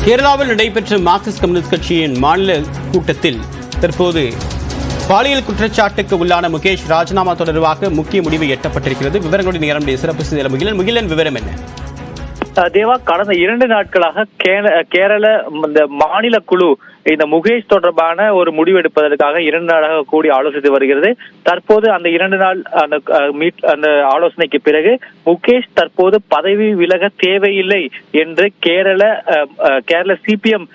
கேரளாவில் நடைபெற்ற Marxist communist கட்சியின் மாநில கூட்டத்தில் தற்போது பாலியல் குற்றச்சாட்டுக்கு உள்ளான முகேஷ் ராஜினாமா தொடர்பாக முக்கிய முடிவு எட்டப்பட்டிருக்கிறது. விவரங்களுடைய நேரம் சிறப்பு செய்தியாளர் முகிலன் விவரம் என்ன? தேவா, கடந்த 2 நாட்களாக கேரள இந்த மாநில குழு இந்த முகேஷ் தொடர்பான ஒரு முடிவு எடுப்பதற்காக 2 நாளாக கூடி ஆலோசித்து வருகிறது. தற்போது அந்த 2 நாள் அந்த ஆலோசனைக்கு பிறகு முகேஷ் தற்போது பதவி விலக தேவையில்லை என்று கேரள சிபிஎம்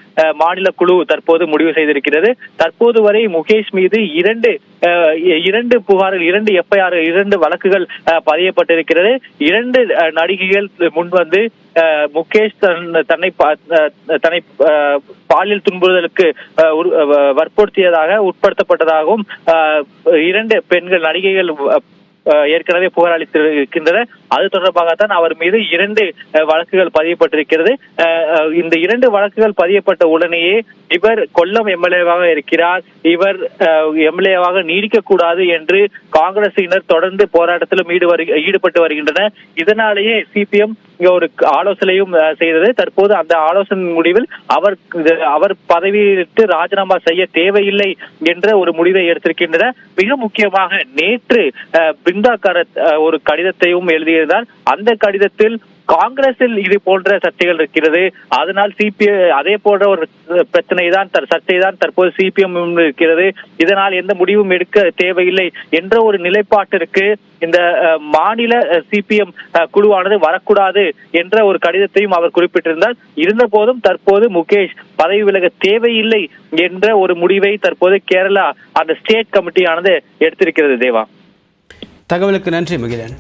மாநில குழு தற்போது முடிவு செய்திருக்கிறது. தற்போது வரை முகேஷ் மீது 2 புகார்கள், 2 எஃப்ஐஆர், 2 வழக்குகள் பதியப்பட்டிருக்கிறது. 2 நடிகைகள் முன்வந்து முகேஷ் தன்னை பாலியல் துன்புறுதலுக்கு வற்புறுத்தியதாக உட்படுத்தப்பட்டதாகவும் 2 பெண்கள் நடிகைகள் ஏற்கனவே புகார் அளித்திருக்கின்றனர். அது தொடர்பாகத்தான் அவர் மீது 2 வழக்குகள் பதியப்பட்டிருக்கிறது. இந்த 2 வழக்குகள் பதியப்பட்ட உடனேயே இவர் கொல்லம் எம்எல்ஏவாக இருக்கிறார், இவர் எம்எல்ஏவாக நீடிக்க கூடாது என்று காங்கிரசினர் தொடர்ந்து போராட்டத்திலும் ஈடுபட்டு வருகின்றனர். இதனாலேயே சிபிஎம் ஒரு ஆலோசனையும் செய்தது. தற்போது அந்த ஆலோசனை முடிவில் அவர் பதவியிட்டு ராஜினாமா செய்ய தேவையில்லை என்ற ஒரு முடிவை எடுத்திருக்கின்றனர். மிக முக்கியமாக நேற்று பிருந்தா கரத் ஒரு கடிதத்தையும் எழுதியிருந்தார். அந்த கடிதத்தில் காங்கிரஸில் இது போன்ற சர்ச்சைகள் இருக்கிறது, அதனால் அதே போன்ற ஒரு சர்ச்சை தான் தற்போது சிபிஎம் இருக்கிறது, இதனால் எந்த முடிவும் எடுக்க தேவையில்லை என்ற ஒரு நிலைப்பாட்டிற்கு இந்த மாநில சிபிஎம் குழுவானது வரக்கூடாது என்ற ஒரு கடிதத்தையும் அவர் குறிப்பிட்டிருந்தார். இருந்த போதும் தற்போது முகேஷ் பதவி விலக தேவையில்லை என்ற ஒரு முடிவை தற்போது கேரளா அந்த ஸ்டேட் கமிட்டியானது எடுத்திருக்கிறது. தேவா, தகவலுக்கு நன்றி முகிலன்.